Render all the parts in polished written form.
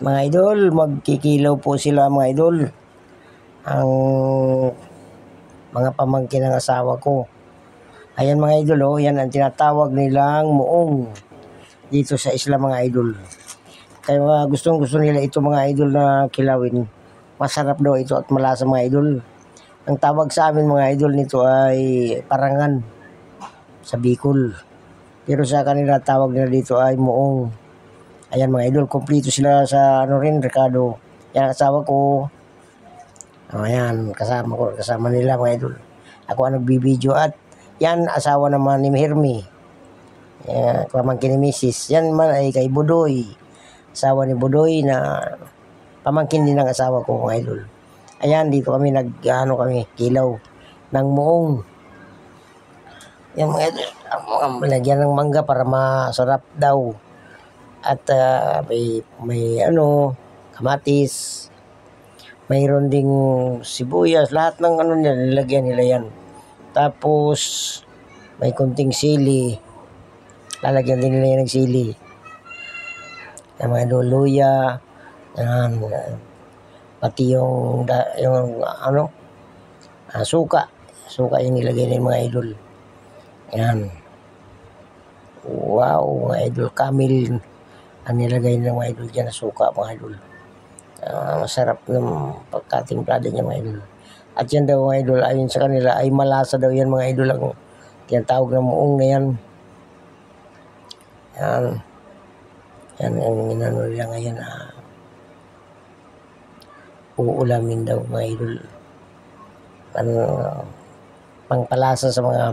Mga idol, magkikilaw po sila mga idol. Ang mga pamangkin ng asawa ko. Ayan mga idol, oh, yan ang tinatawag nilang muong dito sa isla mga idol. Kaya gustong gusto nila ito mga idol na kilawin. Masarap daw ito at malasa mga idol. Ang tawag sa amin mga idol nito ay parangan sa Bicol. Pero sa kanila tawag nila dito ay muong. Ayan mga idol, kompleto sila sa Ricardo. Yan ang asawa ko. Ayan, kasama nila mga idol. Ako ang nagbibideo at yan, asawa naman ni Hermie. Yan, pamangkin ni Mrs. Yan man ay kay Budoy. Asawa ni Budoy na pamangkin din ng asawa ko mga idol. Ayan, dito kami kilaw ng muong. Yan mga idol, lagyan ng mangga para masarap daw. At may kamatis. Mayroon ding sibuyas, lahat ng nilagyan nila yan. Tapos may kunting sili. Lalagyan din nila yan ng sili. Yung mga luya. Yan. Pati yung suka. Suka yung nilagay ng mga idol. Yan. Wow, mga idol. Kamil ang nilagay ng mga idol dyan na suka, mga idol. Masarap ng pagkatimplada niya mga idol. At yan daw mga idol, ayon sa kanila ay malasa daw yan mga idol ang tinatawag na muong na yan. Yan ang inano nila ngayon na uulamin daw mga idol. Pangpalasa sa mga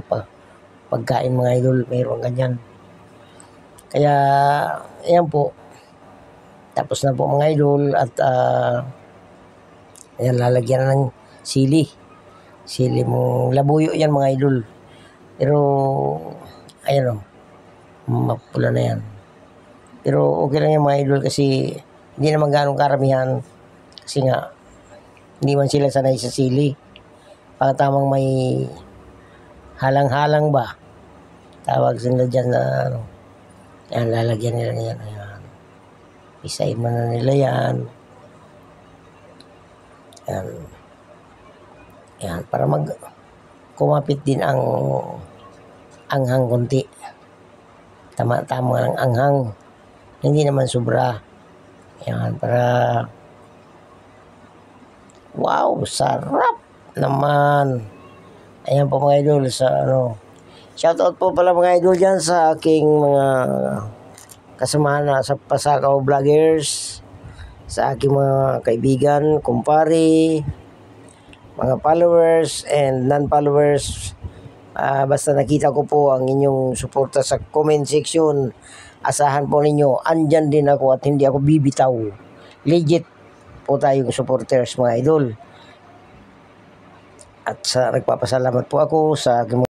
pagkain mga idol, mayroon ganyan. Kaya ayan po. Tapos na po mga idol at ayan, lalagyan na ng sili. Sili mong labuyo yan mga idol. Pero ayan o, mapula na yan. Pero okay lang yan mga idol kasi hindi naman ganong karamihan. Kasi nga, hindi man sila sanay sa sili. Pagkatamang may halang-halang ba? Tawag sila dyan na yan, lalagyan nila yan. Ayan. Isahin mo na nila yan. Yan. Yan. Para kumapit din ang anghang konti. Tama-tama ng anghang. Hindi naman sobra. Yan. Para wow, sarap naman. Ayan po mga idol sa Shoutout po pala mga idol dyan sa aking mga kasamahan na sa Pasakaw Vloggers, sa aking mga kaibigan, kumpare, mga followers and non-followers. Basta nakita ko po ang inyong suporta sa comment section, asahan po ninyo, andyan din ako at hindi ako bibitaw. Legit po tayong supporters mga idol. At nagpapasalamat po ako sa aking